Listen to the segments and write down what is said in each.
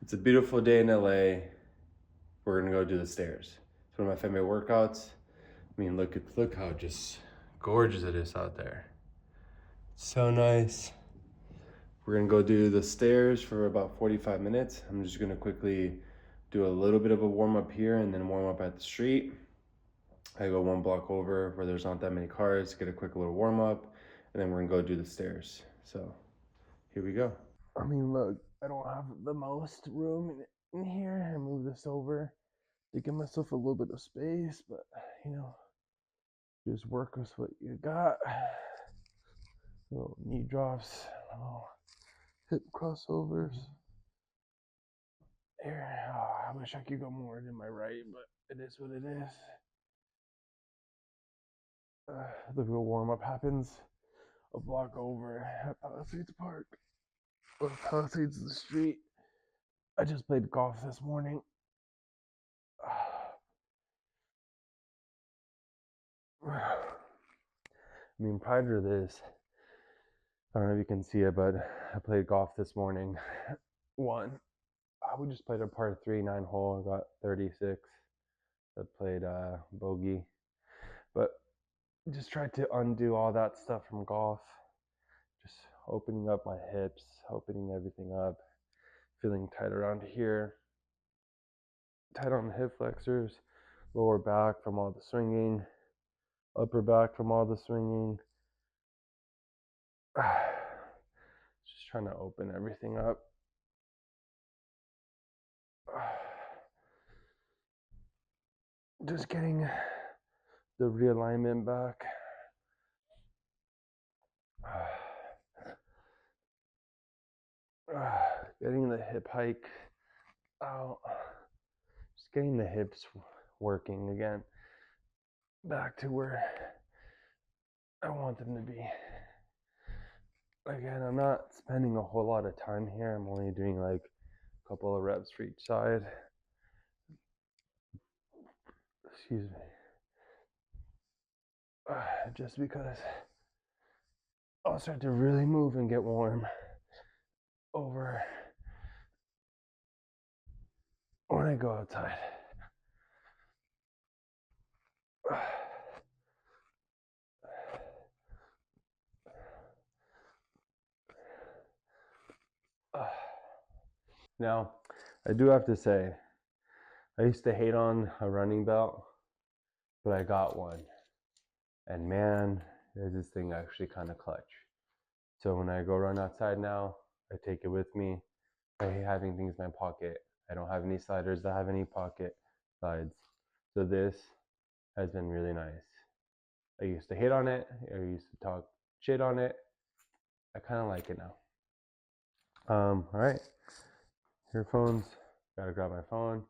It's a beautiful day in LA. We're gonna go do the stairs. It's one of my favorite workouts. I mean, look how just gorgeous it is out there. So nice. We're gonna go do the stairs for about 45 minutes. I'm just gonna quickly do a little bit of a warm up here and then warm up at the street. I go one block over where there's not that many cars, get a quick little warm up, and then we're gonna go do the stairs. So here we go. I mean, look, I don't have the most room in here. I move this over to give myself a little bit of space, but you know, just work with what you got. Little knee drops, little hip crossovers. Here, oh, I wish I could go more than my right, but it is what it is. The real warm up happens a block over at Palisades Park. Or Palisades is the street. I just played golf this morning. I mean, prior to this, I don't know if you can see it, but I played golf this morning. One. We just played a par 3 9-hole. I got 36. I played bogey. But just tried to undo all that stuff from golf. Just opening up my hips, opening everything up, feeling tight around here, tight on the hip flexors, lower back from all the swinging, upper back from all the swinging. Just trying to open everything up. Just getting the realignment back. Getting the hip hike out. Just getting the hips working again. Back to where I want them to be. Again, I'm not spending a whole lot of time here. I'm only doing like a couple of reps for each side. Excuse me. Just because I'll start to really move and get warm over when I go outside. Now, I do have to say, I used to hate on a running belt, but I got one. And man, is this thing actually kind of clutch. So when I go run outside now, I take it with me. I hate having things in my pocket. I don't have any sliders that have any pocket sides. So this has been really nice. I used to hate on it. I used to talk shit on it. I kind of like it now. All right. Earphones. Gotta grab my phone.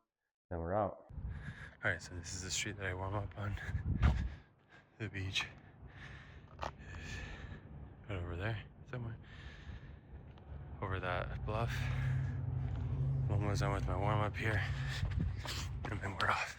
Then we're out. All right. So this is the street that I warm up on. The beach. Right over there somewhere. Over that bluff. Almost done with my warm up here. And then we're off.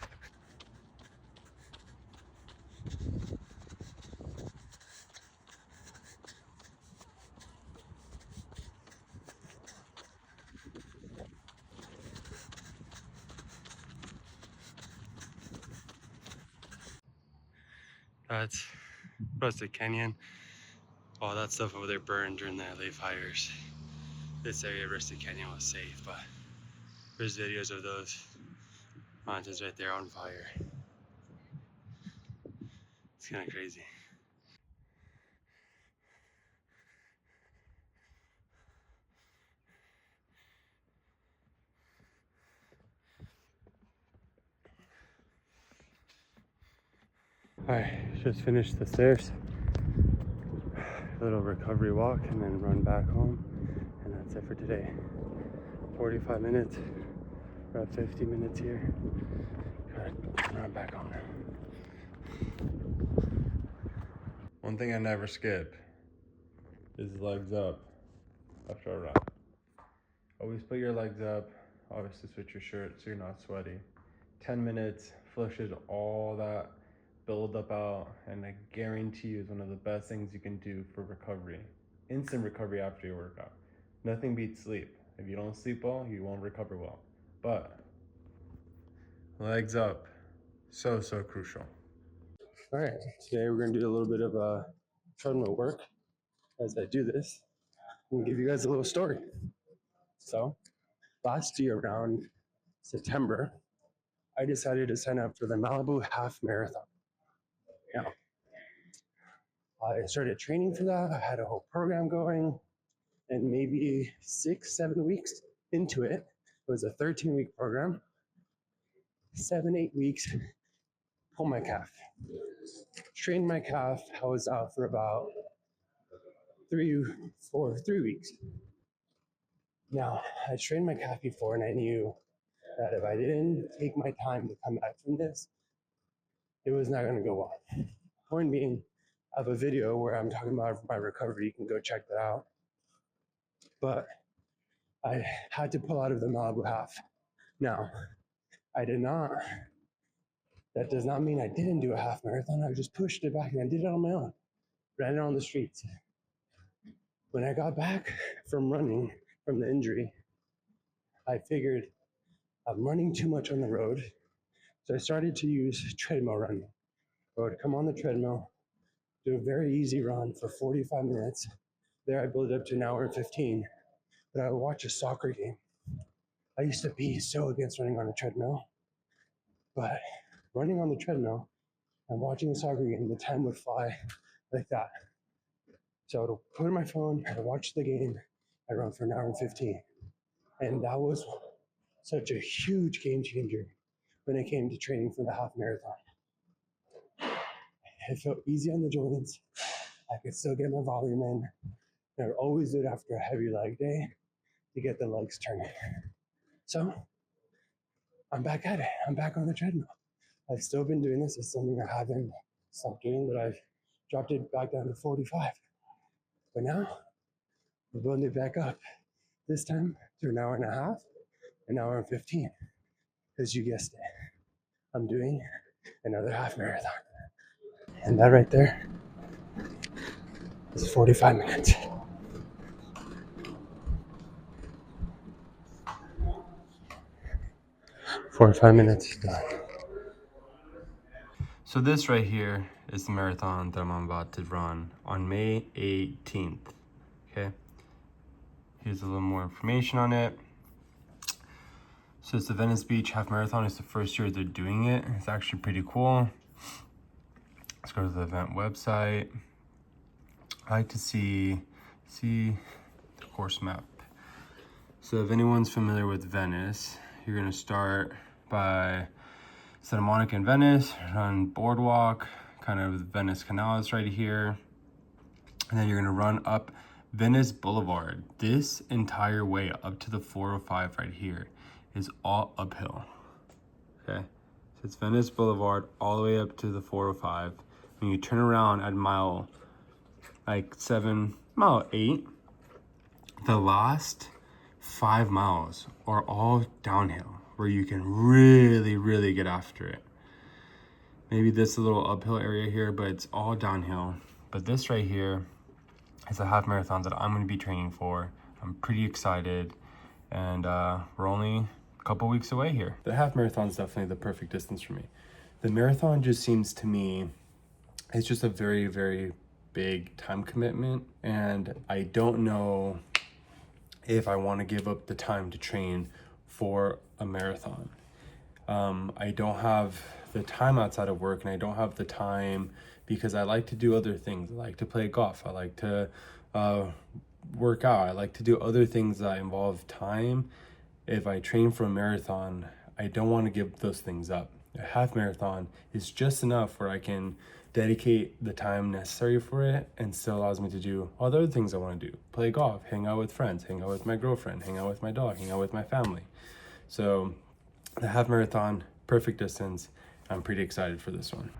That's Rustic Canyon. All that stuff over there burned during the LA fires. This area, Rustic Canyon, was safe, but there's videos of those mountains right there on fire. It's kind of crazy. Alright, just finished the stairs. A little recovery walk and then run back home. And that's it for today. 45 minutes. We're at 50 minutes here. Gotta run back home. One thing I never skip is legs up after a run. Always put your legs up. Obviously switch your shirt so you're not sweaty. 10 minutes flushes all that build up out, and I guarantee you is one of the best things you can do for recovery. Instant recovery after your workout. Nothing beats sleep. If you don't sleep well, you won't recover well. But legs up, so crucial. All right, today we're gonna do a little bit of treadmill work. As I do this, I'm gonna give you guys a little story. So last year around September, I decided to sign up for the Malibu Half Marathon. Now, I started training for that. I had a whole program going, and maybe 6-7 weeks into it, it was a 13-week program. 7-8 weeks, pulled my calf. Trained my calf. I was out for about 3 weeks. Now, I trained my calf before, and I knew that if I didn't take my time to come back from this, it was not going to go well. Point being, I have a video where I'm talking about my recovery. You can go check that out. But I had to pull out of the Malibu half. Now, I did not. That does not mean I didn't do a half marathon. I just pushed it back and I did it on my own. Ran it on the streets. When I got back from running from the injury, I figured I'm running too much on the road. So I started to use treadmill running. I would come on the treadmill, do a very easy run for 45 minutes. There I built it up to an hour and 15. But I would watch a soccer game. I used to be so against running on a treadmill. But running on the treadmill and watching a soccer game, the time would fly like that. So I would put in my phone, I watch the game, I run for an hour and 15. And that was such a huge game changer when it came to training for the half marathon. It felt easy on the joints. I could still get my volume in. And I would always do it after a heavy leg day to get the legs turning. So I'm back at it. I'm back on the treadmill. I've still been doing this. It's something I haven't stopped doing, but I've dropped it back down to 45. But now we're building it back up. This time to an hour and a half, an hour and 15. Because you guessed it, I'm doing another half marathon. And that right there is 45 minutes. 45 minutes done. So this right here is the marathon that I'm about to run on May 18th. Okay. Here's a little more information on it. So it's the Venice Beach Half Marathon. It's the first year they're doing it. It's actually pretty cool. Let's go to the event website. I like to see the course map. So if anyone's familiar with Venice, you're gonna start by Santa Monica and Venice, run boardwalk, kind of Venice Canal is right here. And then you're gonna run up Venice Boulevard. This entire way up to the 405 right here is all uphill, okay? So it's Venice Boulevard all the way up to the 405. When you turn around at mile 8, the last 5 miles are all downhill where you can really get after it. Maybe this little uphill area here, but it's all downhill. But this right here is a half marathon that I'm gonna be training for. I'm pretty excited, and we're only a couple weeks away here. The half marathon is definitely the perfect distance for me. The marathon just seems to me, it's just a very big time commitment, and I don't know if I want to give up the time to train for a marathon. I don't have the time outside of work, and I don't have the time because I like to do other things. I like to play golf. I like to work out. I like to do other things that involve time. If I train for a marathon, I don't want to give those things up. A half marathon is just enough where I can dedicate the time necessary for it and still allows me to do all the other things I want to do. Play golf, hang out with friends, hang out with my girlfriend, hang out with my dog, hang out with my family. So the half marathon, perfect distance. I'm pretty excited for this one.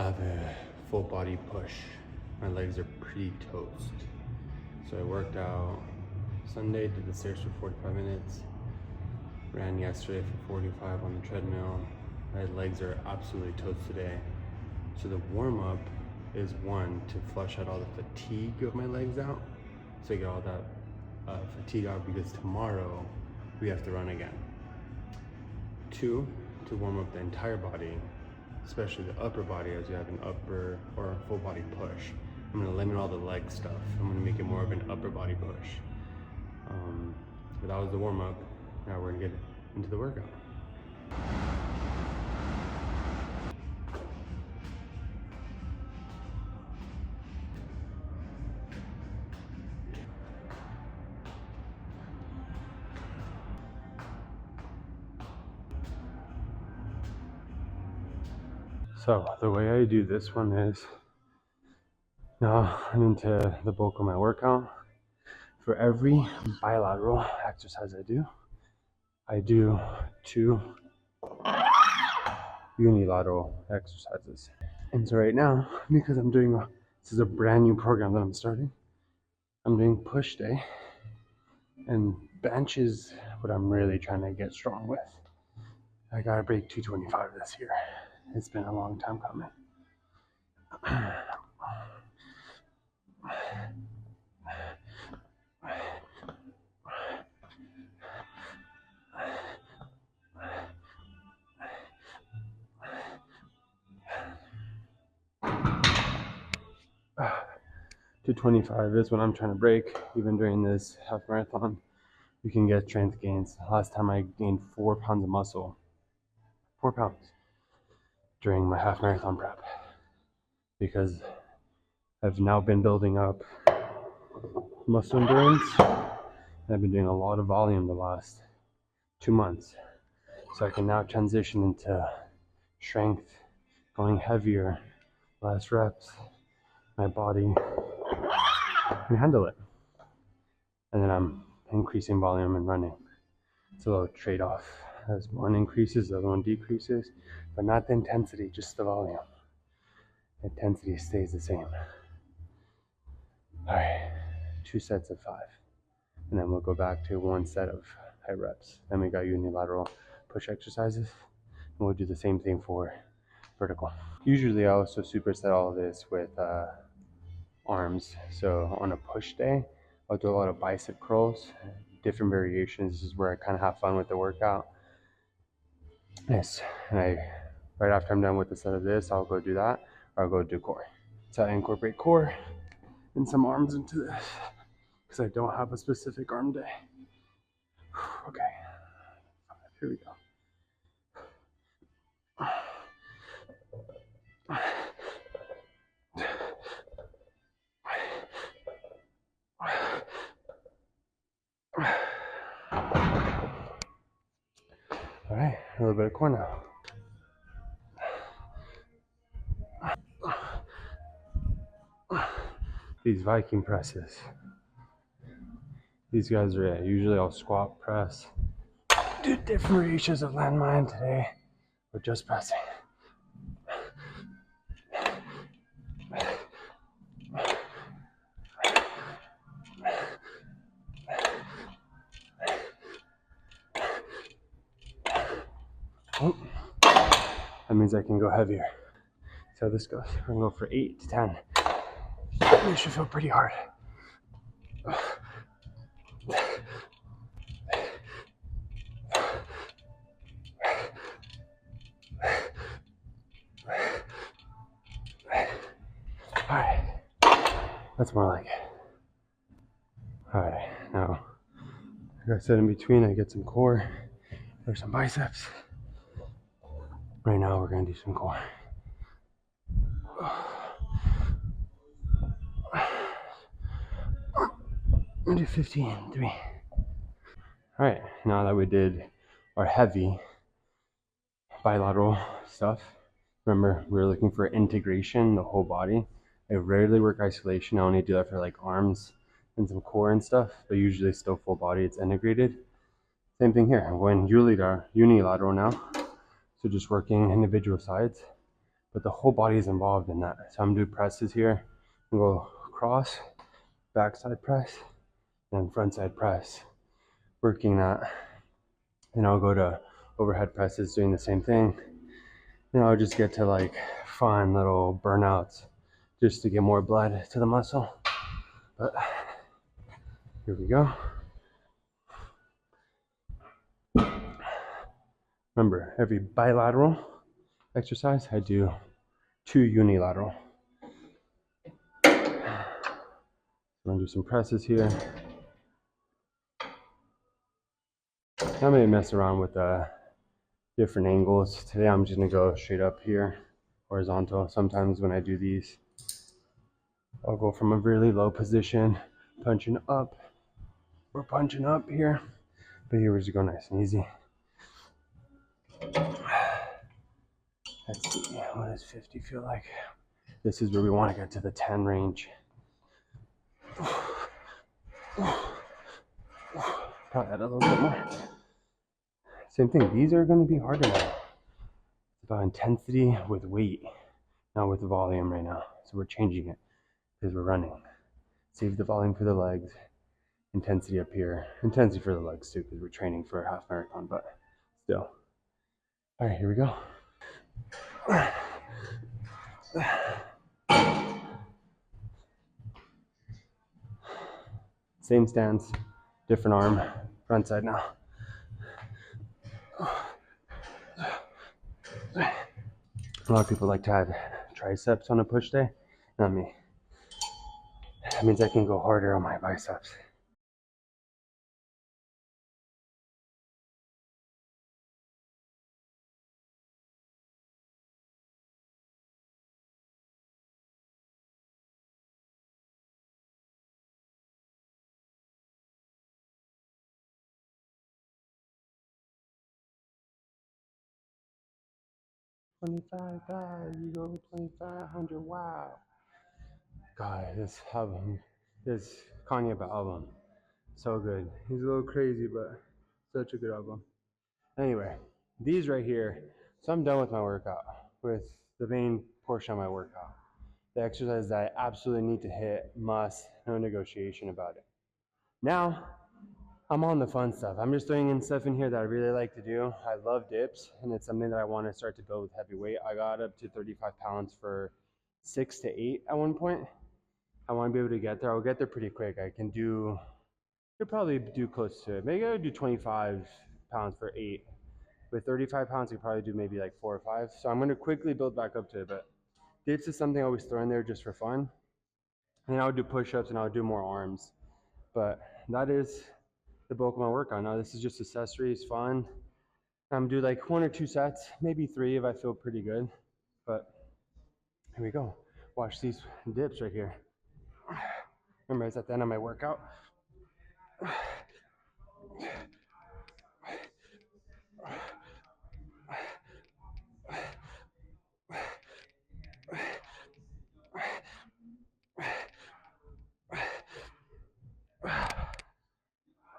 I have a full body push. My legs are pretty toast. So I worked out Sunday, did the stairs for 45 minutes, ran yesterday for 45 on the treadmill. My legs are absolutely toast today. So the warm up is one, to flush out all the fatigue of my legs out. So I get all that fatigue out, because tomorrow we have to run again. Two, to warm up the entire body, especially the upper body, as you have an upper or a full body push. I'm gonna limit all the leg stuff. I'm gonna make it more of an upper body push. But that was the warm up. Now we're gonna get into the workout. So the way I do this one is, now I'm into the bulk of my workout. For every bilateral exercise I do 2 unilateral exercises. And so right now, because this is a brand new program that I'm starting, I'm doing push day, and bench is what I'm really trying to get strong with. I gotta break 225 this year. It's been a long time coming. To 25 is what I'm trying to break. Even during this half marathon, you can get strength gains. Last time I gained 4 pounds of muscle, 4 pounds, during my half marathon prep, because I've now been building up muscle endurance, and I've been doing a lot of volume the last 2 months. So I can now transition into strength, going heavier, less reps. My body can handle it. And then I'm increasing volume and running. It's a little trade-off. As one increases, the other one decreases, but not the intensity, just the volume. The intensity stays the same. All right, 2 sets of 5. And then we'll go back to 1 set of high reps. Then we got unilateral push exercises. And we'll do the same thing for vertical. Usually I also superset all of this with arms. So on a push day, I'll do a lot of bicep curls, different variations. This is where I kind of have fun with the workout. Yes, and right after I'm done with the set of this, I'll go do that, or I'll go do core. So I incorporate core and some arms into this, because I don't have a specific arm day. Okay, here we go. All right, a little bit of core now. These Viking presses. These guys are it. Usually I'll squat press. Do different variations of landmine today. We're just pressing. Oh, that means I can go heavier. See how this goes. We're gonna go for 8 to 10. This should feel pretty hard. All right, that's more like it. All right, now, like I said, in between, I get some core or some biceps. Right now, we're gonna do some core. I'm gonna do 15, 3. All right, now that we did our heavy bilateral stuff, remember, we were looking for integration, the whole body. I rarely work isolation. I only do that for like arms and some core and stuff, but usually still full body, it's integrated. Same thing here. I'm going unilateral now. So just working individual sides. but the whole body is involved in that. So I'm doing presses here. I'm gonna go cross, backside press, and frontside press, working that. And I'll go to overhead presses, doing the same thing. And I'll just get to like fun little burnouts just to get more blood to the muscle. But here we go. Remember, every bilateral exercise, I do 2 unilateral. I'm gonna do some presses here. I may mess around with different angles. Today I'm just gonna go straight up here, horizontal. Sometimes when I do these, I'll go from a really low position, punching up, or punching up here. But here we just go nice and easy. Let's see, what does 50 feel like? This is where we want to get to the 10 range. Probably add a little bit more. Same thing, these are going to be harder now. It's about intensity with weight, not with volume right now. So we're changing it because we're running. Save the volume for the legs, intensity up here. Intensity for the legs too, because we're training for a half marathon, but still. All right, here we go. Same stance, different arm, front side now. A lot of people like to add triceps on a push day. Not me. That means I can go harder on my biceps. You go 2,500, wow. God, this album, this Kanye album, so good. He's a little crazy, but such a good album. Anyway, these right here, so I'm done with my workout, with the main portion of my workout. The exercise that I absolutely need to hit, must, no negotiation about it. Now, I'm on the fun stuff. I'm just throwing in stuff in here that I really like to do. I love dips, and it's something that I want to start to build with heavy weight. I got up to 35 pounds for 6 to 8 at one point. I want to be able to get there. I'll get there pretty quick. Could probably do close to it. Maybe I would do 25 pounds for 8. With 35 pounds, I could probably do maybe like 4 or 5. So I'm going to quickly build back up to it. But dips is something I always throw in there just for fun. And I would do push-ups and I would do more arms. But that is the bulk of my workout. Now this is just accessories, fun. I'm gonna do like 1 or 2 sets, maybe 3 if I feel pretty good. But here we go. Watch these dips right here. Remember, it's at the end of my workout.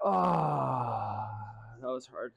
Oh, that was hard.